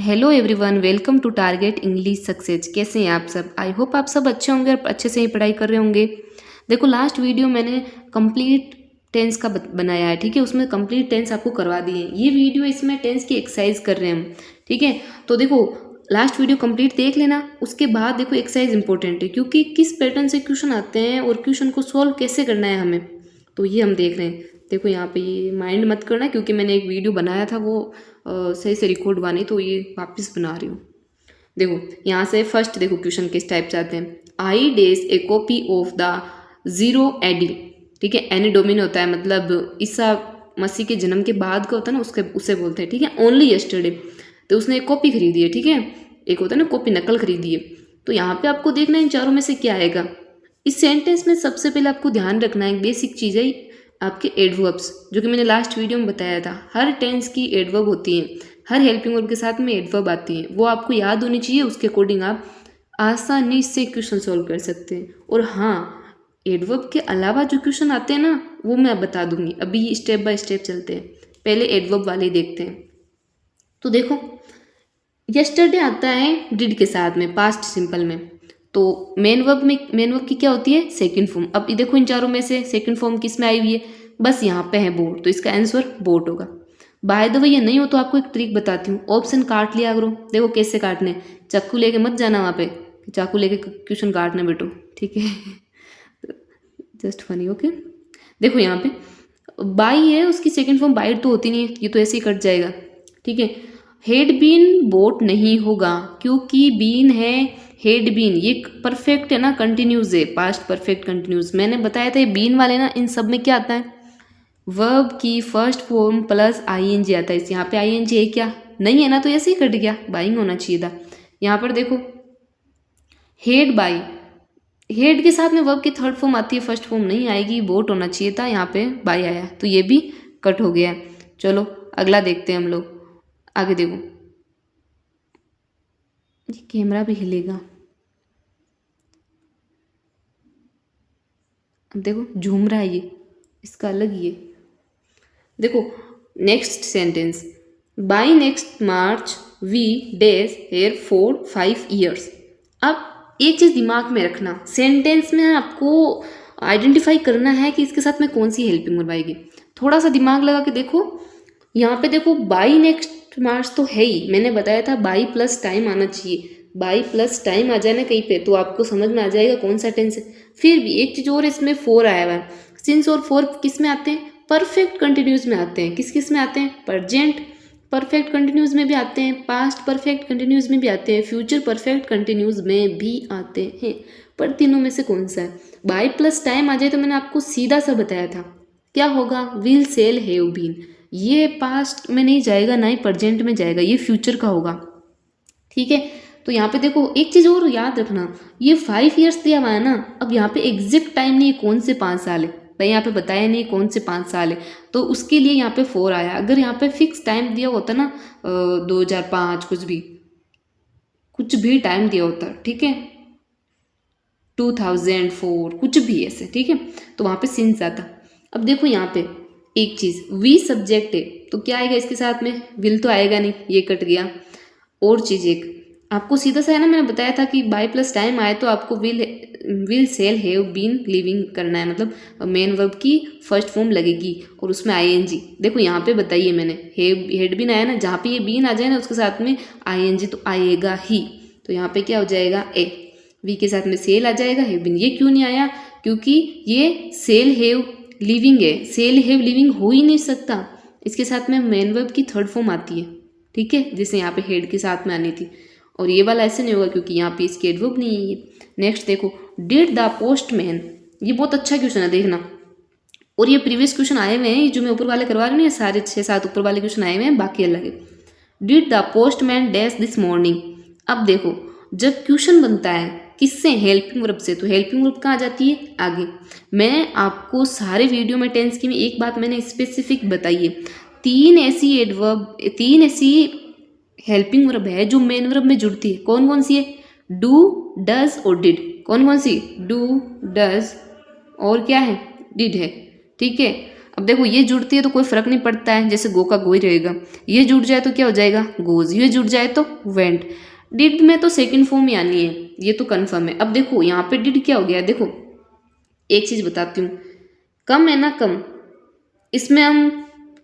Hello everyone, welcome to target English success. कैसे हैं आप सब? आई होप आप सब अच्छे होंगे और अच्छे से ही पढ़ाई कर रहे होंगे। देखो, लास्ट वीडियो मैंने कंप्लीट टेंस का बनाया है, ठीक है। उसमें कंप्लीट टेंस आपको करवा दिए हैं। ये वीडियो इसमें टेंस की एक्सरसाइज कर रहे हैं हम, ठीक है। तो देखो, लास्ट वीडियो कंप्लीट देख लेना। उसके बाद देखो, एक्सरसाइज इंपॉर्टेंट है क्योंकि किस पैटर्न से क्वेश्चन आते हैं और क्वेश्चन को सॉल्व कैसे करना है हमें, तो ये हम देख रहे हैं। देखो, यहाँ पे ये माइंड मत करना क्योंकि मैंने एक वीडियो बनाया था, वो सही से रिकॉर्ड हुआ नहीं, तो ये वापस बना रही हूँ। देखो, यहाँ से फर्स्ट देखो क्वेश्चन किस टाइप से आते हैं। I dash a copy of the zero ad, ठीक है। एनी डोमिन होता है, मतलब ईसा मसीह के जन्म के बाद का होता है ना, उससे बोलते हैं, ठीक है। ओनली यस्टरडे, तो उसने एक कॉपी खरीदी है, ठीक है। एक होता है ना कॉपी, नकल खरीदी है। तो यहाँ पे आपको देखना है इन चारों में से क्या आएगा। इस सेंटेंस में सबसे पहले आपको ध्यान रखना है, एक बेसिक चीज़ है आपके एडवर्ब्स, जो कि मैंने लास्ट वीडियो में बताया था। हर टेंस की एडवर्ब होती हैं, हर हेल्पिंग वर्ब के साथ में एडवर्ब आती हैं, वो आपको याद होनी चाहिए। उसके अकॉर्डिंग आप आसानी से क्वेश्चन सॉल्व कर सकते हैं। और हाँ, एडवर्ब के अलावा जो क्वेश्चन आते हैं ना, वो मैं बता दूंगी। अभी स्टेप बाय स्टेप चलते हैं, पहले एडवर्ब वाले ही देखते हैं। तो देखो, यस्टरडे आता है डिड के साथ में, पास्ट सिंपल में। तो मेन वर्ब की क्या होती है? Second form. अब ये देखो, इन चारों में से सेकंड फॉर्म किस में आई हुई है? बस यहाँ पे है बोट, तो इसका आंसर बोट होगा। बाय द वे, ये नहीं हो तो आपको एक ट्रिक बताती हूँ। ऑप्शन काट लिया करो। देखो कैसे काटने, चाकू लेके मत जाना वहाँ पे, चाकू लेके क्वेश्चन काटने बैठो, ठीक है। Just funny, okay. देखो यहाँ पे बाई है, उसकी सेकंड फॉर्म बाइट तो होती नहीं है, ये तो ऐसे ही कट जाएगा, ठीक है। हेड बीन बोट नहीं होगा क्योंकि बीन है हेड बीन, ये परफेक्ट है ना, कंटिन्यूज है, पास्ट परफेक्ट कंटिन्यूज। मैंने बताया था ये बीन वाले ना, इन सब में क्या आता है? वर्ब की फर्स्ट फॉर्म प्लस आईएनजी आता है। यहाँ पे आईएनजी है क्या? नहीं है ना, तो ऐसे ही कट गया, बाइंग होना चाहिए था। यहाँ पर देखो, हेड बाई, हेड के साथ में वर्ब की थर्ड फॉर्म आती है, फर्स्ट फॉर्म नहीं आएगी, बोट होना चाहिए था, यहाँ पे बाई आया, तो ये भी कट हो गया। चलो अगला देखते हैं हम लोग। आगे देखो, ये कैमरा भी हिलेगा। अब देखो झूम रहा है ये, इसका अलग ही है। देखो next sentence, by next March we days here for 5 years। अब एक चीज़ दिमाग में रखना, सेंटेंस में आपको आइडेंटिफाई करना है कि इसके साथ में कौन सी हेल्पिंग वर्ब आएगी। थोड़ा सा दिमाग लगा के देखो। यहाँ पे देखो, बाई नेक्स्ट मार्च तो है ही, मैंने बताया था बाई प्लस टाइम आना चाहिए। बाई प्लस टाइम आ जाए ना कहीं पे, तो आपको समझ में आ जाएगा कौन सा टेंस है। फिर भी एक चीज़ और, इसमें 4 आया हुआ है। सिंस और 4 किस में आते हैं? परफेक्ट कंटिन्यूस में आते हैं। किस किस में आते हैं? प्रेजेंट परफेक्ट कंटिन्यूस में भी आते हैं, पास्ट परफेक्ट कंटिन्यूस में भी आते हैं, फ्यूचर परफेक्ट कंटिन्यूस में भी आते हैं। पर तीनों में से कौन सा है? बाई प्लस टाइम आ जाए तो मैंने आपको सीधा सा बताया था, क्या होगा? Will shall have been. ये पास्ट में नहीं जाएगा, ना ही प्रेजेंट में जाएगा, ये फ्यूचर का होगा, ठीक है। तो यहाँ पे देखो, एक चीज़ और याद रखना, ये 5 years दिया हुआ है ना। अब यहाँ पे एग्जैक्ट टाइम नहीं, कौन से 5 साल है भाई, यहाँ पे बताया नहीं कौन से 5 साल है, तो उसके लिए यहाँ पे 4 आया। अगर यहाँ पे फिक्स टाइम दिया होता ना, 2005, कुछ भी टाइम दिया होता, ठीक है, 2004, कुछ भी ऐसे, ठीक है, तो वहाँ पे सिंस आता। अब देखो यहाँ पे एक चीज़, वी सब्जेक्ट है, तो क्या आएगा इसके साथ में? विल तो आएगा नहीं, ये कट गया। और चीज़ एक आपको सीधा सा है ना, मैंने बताया था कि बाय प्लस टाइम आए तो आपको will shall have been living करना है, मतलब मेन वर्ब की फर्स्ट फॉर्म लगेगी और उसमें आईएनजी। देखो यहाँ पे बताइए मैंने, हेड बीन आया ना, जहाँ पे ये बीन आ जाए ना उसके साथ में आईएनजी तो आएगा ही। तो यहाँ पे क्या हो जाएगा? ए। वी के साथ में सेल आ जाएगा, हैव बीन। ये क्यों नहीं आया? क्योंकि ये सेल हैव लिविंग है, सेल हैव लिविंग हो ही नहीं सकता। इसके साथ में मेन वर्ब की थर्ड फॉर्म आती है, ठीक है, जैसे यहाँ पे हेड के साथ में आनी थी। और ये वाला ऐसे नहीं होगा क्योंकि यहाँ पे इसकी एडवर्ब नहीं है। नेक्स्ट देखो, डिड द पोस्टमैन, ये बहुत अच्छा क्वेश्चन है, देखना। और ये प्रीवियस क्वेश्चन आए हुए हैं, जो मैं ऊपर वाले करवा रही हूँ ना, सारे 6-7 ऊपर वाले क्वेश्चन आए हुए हैं, बाकी अलग है। Did the postman dash this morning. अब देखो, जब क्वेश्चन बनता है किससे? हेल्पिंग वर्ब से, तो हेल्पिंग वर्ब कहाँ जाती है? आगे। मैं आपको सारे वीडियो में टेंस की में एक बात मैंने स्पेसिफिक बताई है, 3 ऐसी हेल्पिंग वर्ब है जो मेन वर्ब में जुड़ती है। कौन कौन सी है? डू, डज और डिड। कौन कौन सी? डू, डज और क्या है? डिड है, ठीक है। अब देखो ये जुड़ती है तो कोई फर्क नहीं पड़ता है, जैसे गो का गो ही रहेगा। ये जुड़ जाए तो क्या हो जाएगा, गोज। ये जुड़ जाए तो वेंट। डिड में तो सेकंड फॉर्म ही आनी है, ये तो कन्फर्म है। अब देखो यहाँ पे डिड क्या हो गया, देखो एक चीज बताती हूँ, कम है ना कम, इसमें हम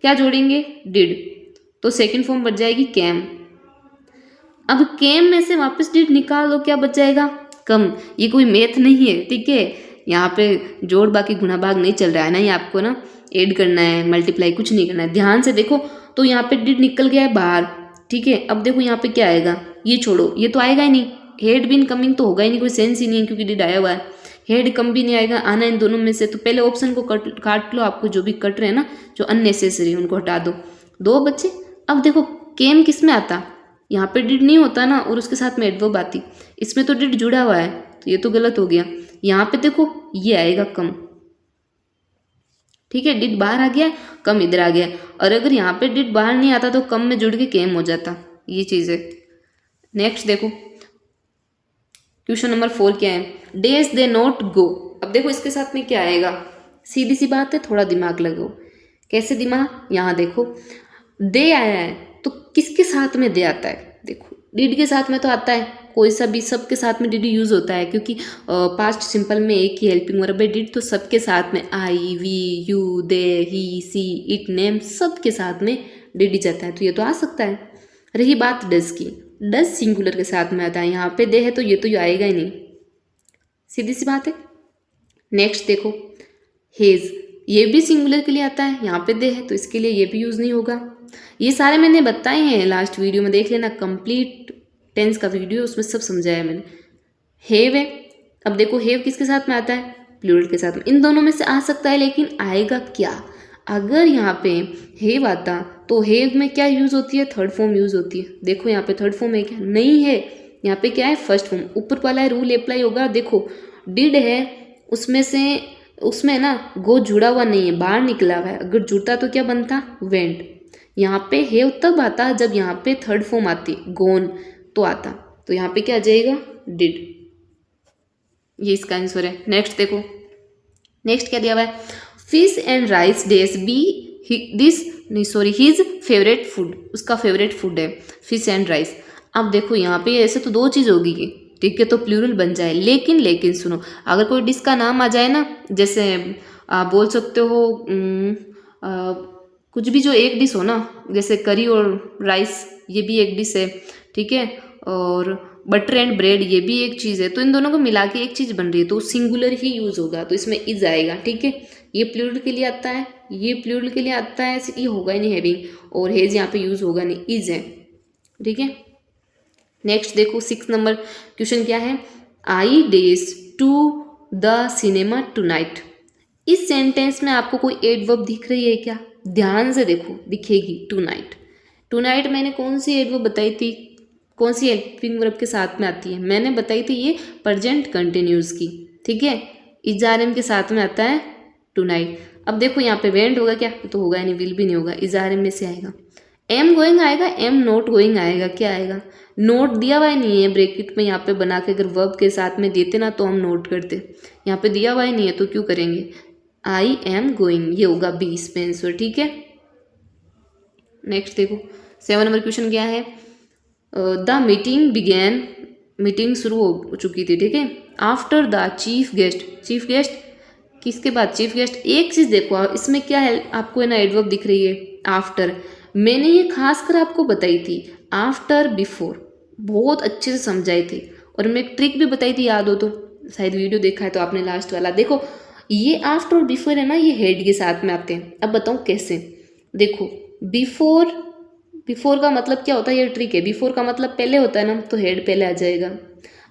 क्या जोड़ेंगे, डिड, तो सेकंड फॉर्म बच जाएगी कैम। अब कैम में से वापस डिड निकाल दो, क्या बच जाएगा, कम। ये कोई मैथ नहीं है, ठीक है, यहाँ पे जोड़ बाकी गुणा भाग नहीं चल रहा है ना, ये आपको ना ऐड करना है, मल्टीप्लाई कुछ नहीं करना है। ध्यान से देखो तो यहाँ पे डिड निकल गया है बाहर, ठीक है। अब देखो यहाँ पे क्या आएगा, ये छोड़ो, ये तो आएगा ही नहीं, हेड बिन कमिंग तो होगा ही नहीं, कोई सेंस ही नहीं है क्योंकि डिड आया हुआ है। हेड कम भी नहीं आएगा, आना इन दोनों में से, तो पहले ऑप्शन को काट लो, आपको जो भी कट रहे हैं ना, जो अननेसेसरी उनको हटा दो, दो बच्चे। अब देखो केम किस में आता, यहाँ पे डिड नहीं होता ना, और उसके साथ में एडवर्ब आती, इसमें तो डिड जुड़ा हुआ है, तो ये तो गलत हो गया। यहाँ पे देखो ये आएगा कम, ठीक है, डिड बाहर आ गया, कम इधर आ गया। और अगर यहाँ पे डिड बाहर नहीं आता तो कम में जुड़ के केम हो जाता, ये चीज़ है। नेक्स्ट देखो क्वेश्चन नंबर 4 क्या है, डेज दे नॉट गो। अब देखो इसके साथ में क्या आएगा, सीधी सी बात है, थोड़ा दिमाग लगाओ। कैसे दिमाग, यहाँ देखो दे आया है तो किसके साथ में दे आता है, देखो डिड के साथ में तो आता है, कोई सा भी, सबके साथ में डिड यूज होता है, क्योंकि पास्ट सिंपल में एक ही हेल्पिंग वर्ब है डिड, तो सबके साथ में I, we, you, they, he, she, it, name, सबके साथ में डिड ही जाता है, तो ये तो आ सकता है। रही बात डज की, डज सिंगुलर के साथ में आता है, यहाँ पे दे है तो ये आएगा ही नहीं, सीधी सी बात है। नेक्स्ट देखो हेज, ये भी सिंगुलर के लिए आता है, यहाँ पे दे है तो इसके लिए ये भी यूज नहीं होगा। ये सारे मैंने बताए हैं लास्ट वीडियो में, देख लेना, कंप्लीट टेंस का वीडियो, उसमें सब समझाया मैंने। हेव है, अब देखो हेव किसके साथ में आता है, प्लूरल के साथ में, इन दोनों में से आ सकता है, लेकिन आएगा क्या, अगर यहाँ पे हेव आता तो हेव में क्या यूज होती है, थर्ड फॉर्म यूज होती है। देखो यहाँ पे थर्ड फॉर्म है क्या, नहीं है, यहाँ पे क्या है, फर्स्ट फॉर्म। ऊपर वाला है रूल अप्लाई होगा, देखो डिड है उसमें से, उसमें ना गो जुड़ा हुआ नहीं है, बाहर निकला हुआ है, अगर जुड़ता तो क्या बनता, वेंट। यहाँ पे हेव तब आता जब यहाँ पे थर्ड फॉर्म आती, गोन, तो आता, तो यहाँ पे क्या आ जाएगा, डिड, ये इसका आंसर है। नेक्स्ट देखो, नेक्स्ट क्या दिया हुआ है, fish and rice days be his favourite food, उसका फेवरेट फूड है फिश एंड राइस। अब देखो यहाँ पे ऐसे तो दो चीज होगी, ठीक है, तो प्लूरल बन जाए, लेकिन सुनो, अगर कोई डिश का नाम आ जाए ना, जैसे आप बोल सकते हो कुछ भी जो एक डिश हो ना, जैसे करी और राइस, ये भी एक डिश है, ठीक है, और बटर एंड ब्रेड ये भी एक चीज़ है, तो इन दोनों को मिला के एक चीज़ बन रही है, तो सिंगुलर ही यूज होगा, तो इसमें इज आएगा, ठीक है। ये प्लूरल के लिए आता है, ये प्लूरल के लिए आता है, ये होगा ही नहीं हैविंग, और हेज यहाँ पे यूज होगा नहीं, इज है, ठीक है। नेक्स्ट देखो 6 नंबर क्वेश्चन क्या है, I dash to the cinema tonight. इस सेंटेंस में आपको कोई एडवर्ब दिख रही है क्या, ध्यान से देखो, दिखेगी, टुनाइट। टुनाइट मैंने कौन सी एडवर्ब बताई थी, कौन सी हेल्पिंग वर्ब के साथ में आती है, मैंने बताई थी ये प्रेजेंट कंटिन्यूस की, ठीक है, इजारम के साथ में आता है टुनाइट। अब देखो यहाँ पे वेंट होगा क्या, तो होगा नहीं, विल भी नहीं होगा, इजारम में से आएगा। एम गोइंग आएगा, एम नॉट गोइंग आएगा, क्या आएगा, नोट दिया हुआ ही नहीं है ब्रैकेट में, यहाँ पे बना के अगर वर्ब के साथ में देते ना तो हम नोट करते, यहाँ पे दिया हुआ ही नहीं है तो क्यों करेंगे, आई एम गोइंग, ये होगा बी इसमें आंसर, ठीक है। नेक्स्ट देखो 7 नंबर क्वेश्चन क्या है, द मीटिंग बिगेन, मीटिंग शुरू हो चुकी थी, ठीक है, after the chief guest, chief guest किसके बाद, चीफ गेस्ट। एक चीज़ देखो इसमें क्या है, आपको है ना एडवर्ब दिख रही है आफ्टर, मैंने ये खास कर आपको बताई थी, आफ्टर बिफोर बहुत अच्छे से समझाई थी, और मैं एक ट्रिक भी बताई थी, याद हो तो, शायद वीडियो देखा है तो आपने लास्ट वाला, देखो ये आफ्टर और बिफोर है ना, ये हेड के साथ में आते हैं। अब बताऊँ कैसे, देखो बिफोर, बिफोर का मतलब क्या होता है, ये ट्रिक है, बिफोर का मतलब पहले होता है ना, तो हेड पहले आ जाएगा।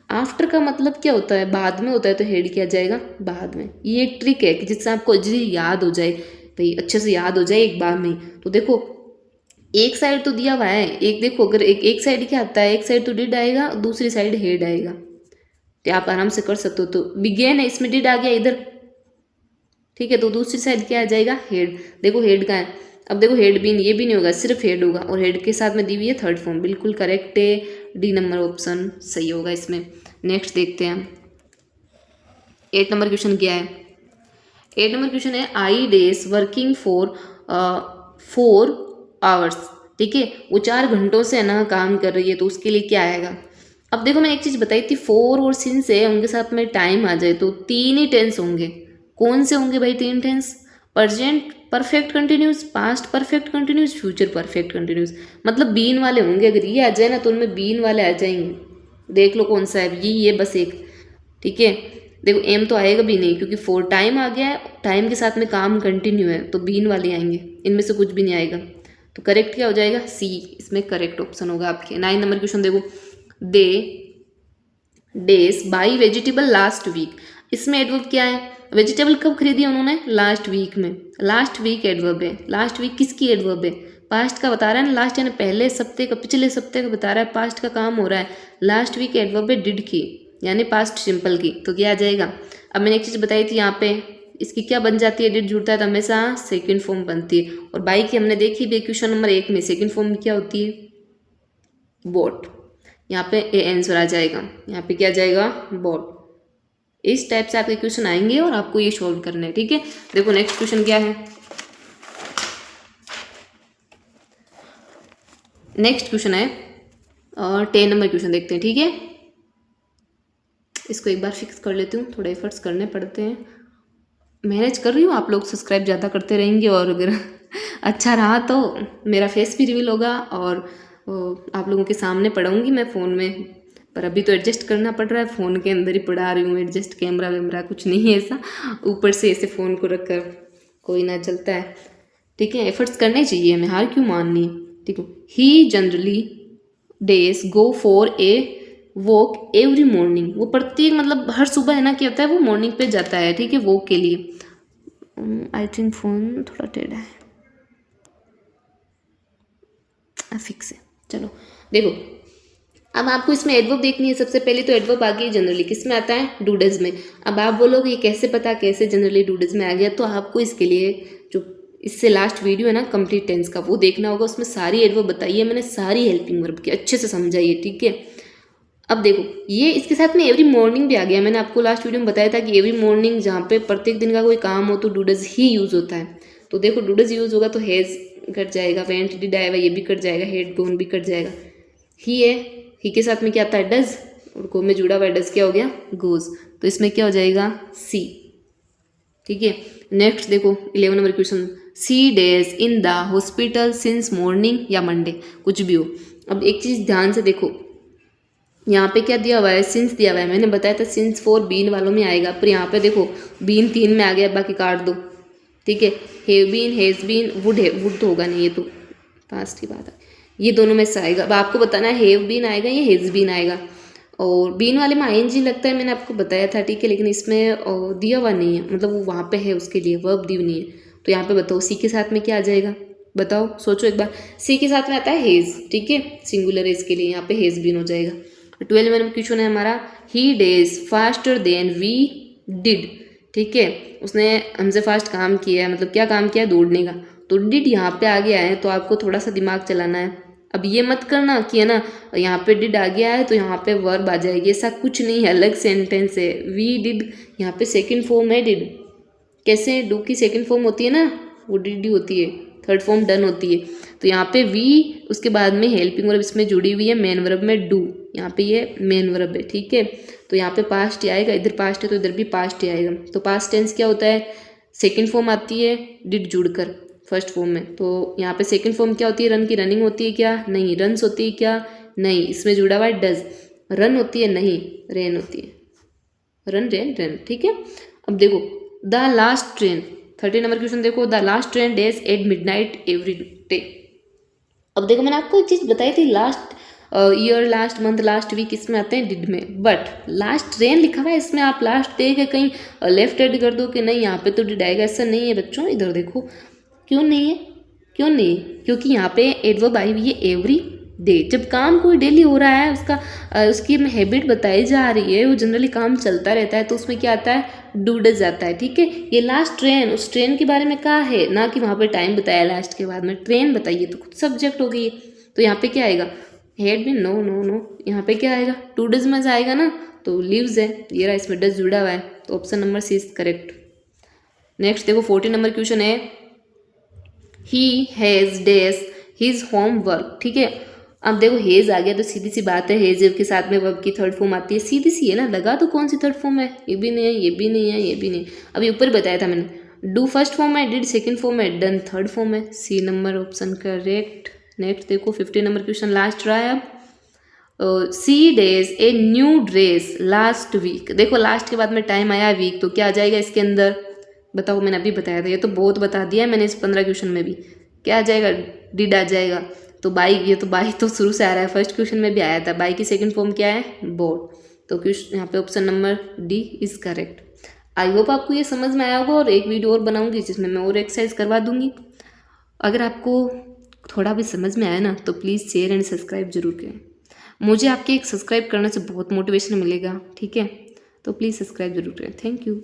आफ्टर का मतलब क्या होता है, बाद में होता है, तो हेड क्या आ जाएगा, बाद में। ये एक ट्रिक है कि जिससे आपको जल्दी याद हो जाए, भाई अच्छे से याद हो जाए एक बार में। तो देखो एक साइड तो दिया हुआ है, एक देखो अगर एक साइड क्या आता है, एक साइड तो डिड आएगा, दूसरी साइड हेड आएगा, तो आप आराम से कर सकते हो। तो बिगेन है, इसमें डिड आ गया इधर, ठीक है, तो दूसरी साइड क्या आ जाएगा, हेड। देखो हेड का है, अब देखो हेड भी ये भी नहीं होगा, सिर्फ हेड होगा, और हेड के साथ में दी हुई है थर्ड फॉर्म, बिल्कुल करेक्ट है, डी नंबर ऑप्शन सही होगा इसमें। नेक्स्ट देखते हैं 8 नंबर क्वेश्चन क्या है, 8 नंबर क्वेश्चन है I days working for 4 hours, ठीक है, वो 4 घंटों से है ना काम कर रही है, तो उसके लिए क्या आएगा। अब देखो मैंने एक चीज़ बताई थी, 4 और सिंस है उनके साथ में टाइम आ जाए तो 3 ही टेंस होंगे। कौन से होंगे भाई 3 tense, present perfect continuous, past perfect continuous, future perfect continuous, मतलब बीन वाले होंगे। अगर ये आ जाए ना तो उनमें बीन वाले आ जाएंगे। देख लो कौन सा है, ये बस एक, ठीक है। देखो एम तो आएगा भी नहीं क्योंकि 4 टाइम आ गया है, टाइम के साथ में काम कंटिन्यू है, तो बीन वाले आएंगे, इनमें से कुछ भी नहीं आएगा। तो करेक्ट क्या हो जाएगा, सी, इसमें करेक्ट ऑप्शन होगा आपके। 9 नंबर क्वेश्चन देखो, they dash buy vegetable last week, इसमें एडवर्ब क्या है, वेजिटेबल कब खरीदी उन्होंने, लास्ट वीक में। लास्ट वीक एडवर्ब है, लास्ट वीक किसकी एडवर्ब है, पास्ट का बता रहा है ना, लास्ट यानी पहले सप्ते का, पिछले सप्ते का बता रहा है, पास्ट का काम हो रहा है। लास्ट वीक एडवर्ब है डिड की, यानी पास्ट सिंपल की, तो क्या आ जाएगा। अब मैंने एक चीज़ बताई थी यहाँ पे, इसकी क्या बन जाती है, डिड जुड़ता है तो हमेशा सेकंड फॉर्म बनती है। और बाई की हमने देखी भी क्वेश्चन नंबर 1 में, सेकंड फॉर्म में क्या होती है, बोट। यहाँ पे ए आंसर आ जाएगा, यहाँ पे क्या आ जाएगा, बोट। इस टाइप से आपके क्वेश्चन आएंगे और आपको ये सॉल्व करना है, ठीक है। देखो नेक्स्ट क्वेश्चन क्या है, नेक्स्ट क्वेश्चन है 10 नंबर क्वेश्चन देखते हैं, ठीक है। इसको एक बार फिक्स कर लेती हूँ, थोड़े एफर्ट्स करने पड़ते हैं, मैनेज कर रही हूँ। आप लोग सब्सक्राइब ज़्यादा करते रहेंगे और अगर अच्छा रहा तो मेरा फेस भी रिवील होगा और आप लोगों के सामने पढ़ाऊँगी मैं फ़ोन में। पर अभी तो एडजस्ट करना पड़ रहा है, फ़ोन के अंदर ही पढ़ा रही हूँ, एडजस्ट कैमरा वैमरा कुछ नहीं है ऐसा, ऊपर से ऐसे फ़ोन को रख कर कोई ना चलता है, ठीक है। एफर्ट्स करने चाहिए, हमें हार क्यों माननी, ठीक है। He generally dash go for a walk every morning, वो प्रत्येक मतलब हर सुबह है ना क्या होता है, वो मॉर्निंग पे जाता है, ठीक है, वॉक के लिए। आई थिंक फ़ोन थोड़ा टेढ़ा है, फिक्स है, चलो देखो। अब आपको इसमें एडवर्ब देखनी है, सबसे पहले तो एडवर्ब आ गई जनरली, किस में आता है, डूडज में। अब आप बोलोगे ये कैसे पता, कैसे जनरली डूडज में आ गया, तो आपको इसके लिए जो इससे लास्ट वीडियो है ना कंप्लीट टेंस का, वो देखना होगा, उसमें सारी एडवर्ब बताई है मैंने, सारी हेल्पिंग वर्ब की अच्छे से समझाई है, ठीक है। अब देखो ये इसके साथ में एवरी मॉर्निंग भी आ गया, मैंने आपको लास्ट वीडियो में बताया था कि एवरी मॉर्निंग जहाँ पे प्रत्येक दिन का कोई काम हो तो डूडज ही यूज़ होता है। तो देखो डूडज यूज़ होगा तो हैज़ कट जाएगा, वेंट डिड आएगा ये भी कट जाएगा, हेड गोन भी कट जाएगा। ही है, ही के साथ में क्या आता है, डज, और गो में जुड़ा हुआ डज क्या हो गया, गोज, तो इसमें क्या हो जाएगा, सी, ठीक है। नेक्स्ट देखो 11 number question, see days in the hospital since morning या मंडे, कुछ भी हो। अब एक चीज़ ध्यान से देखो, यहाँ पे क्या दिया हुआ है, सिंस दिया हुआ है, मैंने बताया था सिंस 4 बीन वालों में आएगा, पर यहाँ पे देखो बीन 3 में आ गया, बाकी काट दो, ठीक है। Have been, has been, would है, वुड तो होगा नहीं, ये तो पास्ट की बात है, ये दोनों में से आएगा। अब आपको बताना है हैव बीन आएगा या हैज़ बीन आएगा, और बीन वाले में आईएनजी लगता है, मैंने आपको बताया था, ठीक है, लेकिन इसमें दिया हुआ नहीं है, मतलब वो वहाँ पे है उसके लिए वर्ब दी नहीं है। तो यहाँ पे बताओ सी के साथ में क्या आ जाएगा, बताओ सोचो एक बार। सी के साथ में आता है हेज, ठीक है, सिंगुलर है इसके लिए, यहाँ पे हेज बीन हो जाएगा। 12 नंबर क्वेश्चन है हमारा, he dash faster than we did, ठीक है, उसने हमसे फास्ट काम किया है, मतलब क्या काम किया है, दौड़ने का, तो डिड यहाँ पे आ गया है, तो आपको थोड़ा सा दिमाग चलाना है। अब ये मत करना कि है ना यहाँ पे डिड आ गया है तो यहाँ पे वर्ब आ जाएगी, ऐसा कुछ नहीं है, अलग सेंटेंस है। वी डिड यहाँ पे सेकंड फॉर्म है डिड, कैसे, डू की सेकंड फॉर्म होती है ना, वो डिड ही होती है, थर्ड फॉर्म डन होती है। तो यहाँ पे वी, उसके बाद में हेल्पिंग वर्ब इसमें जुड़ी हुई है, मेन वर्ब में डू, यहाँ पे ये मेन वर्ब है, ठीक है। तो यहाँ पे पास्ट ही आएगा, इधर पास्ट है तो इधर भी पास्ट ही आएगा। तो पास्ट टेंस क्या होता है, सेकंड फॉर्म आती है डिड जुड़कर फर्स्ट फॉर्म में, तो यहाँ पे सेकंड फॉर्म क्या होती है, रन की रनिंग होती है क्या, नहीं, रन्स होती है क्या, नहीं, इसमें जुड़ा हुआ है डज, रन होती है नहीं, रेन होती है, रन रेन रन, ठीक है। अब देखो the last train, 13 number question देखो, the last train dash at midnight every day. अब देखो मैंने आपको एक चीज़ बताई थी, last year, last month, last week, इसमें आते हैं डिड में, बट लास्ट ट्रेन लिखा हुआ है, इसमें आप लास्ट दे के कहीं लेफ्ट एड कर दो कि नहीं यहाँ पे तो डिड आएगा, ऐसा नहीं है बच्चों। इधर देखो क्यों नहीं है, क्यों नहीं, क्योंकि यहाँ पे एडवर्ब आई हुई है एवरी डे। जब काम कोई डेली हो रहा है, उसका उसकी हैबिट बताई जा रही है, वो जनरली काम चलता रहता है, तो उसमें क्या आता है, डू डज आता है, ठीक है। ये लास्ट ट्रेन, उस ट्रेन के बारे में कहा है ना, कि वहाँ पे टाइम बताया लास्ट के बाद में, ट्रेन बताइए, तो खुद सब्जेक्ट हो गई। तो यहाँ पे क्या आएगा, हेड भी नो नो नो, यहाँ पे क्या आएगा, टू डज में आएगा ना, तो लिव्स है, ये रहा, इसमें डज जुड़ा हुआ है, तो option number C is correct. Next देखो 14 नंबर क्वेश्चन है, he has does his homework, ठीक है। अब देखो हेज आ गया तो सीधी सी बात है, हेज के साथ में वर्ब की थर्ड फॉर्म आती है, सीधी सी है ना, लगा तो कौन सी थर्ड फॉर्म है, ये भी नहीं है, ये भी नहीं है, ये भी नहीं। अभी ऊपर बताया था मैंने, डू फर्स्ट फॉर्म है, डिड सेकंड फॉर्म है, डन थर्ड फॉर्म है, C number option correct. Next देखो 15 नंबर क्वेश्चन लास्ट रहा है अब, she dash a new dress last week. देखो लास्ट के बाद में टाइम आया वीक, तो क्या आ जाएगा इसके अंदर, बताओ, मैंने अभी बताया था, ये तो बहुत बता दिया है मैंने इस 15 क्वेश्चन में भी। क्या आ जाएगा, डिड आ जाएगा। तो बाई, ये तो बाई तो शुरू से आ रहा है, फर्स्ट क्वेश्चन में भी आया था। बाई की सेकंड फॉर्म क्या है, बोर्ड। तो क्वेश्चन यहाँ पे option number D is correct. I hope आपको ये समझ में आया होगा, और एक वीडियो और बनाऊंगी जिसमें मैं और एक्सरसाइज करवा दूंगी। अगर आपको थोड़ा भी समझ में आया ना तो प्लीज़ शेयर एंड सब्सक्राइब जरूर करें, मुझे आपके एक सब्सक्राइब करने से बहुत मोटिवेशन मिलेगा, ठीक है। तो प्लीज़ सब्सक्राइब जरूर करें। Thank you.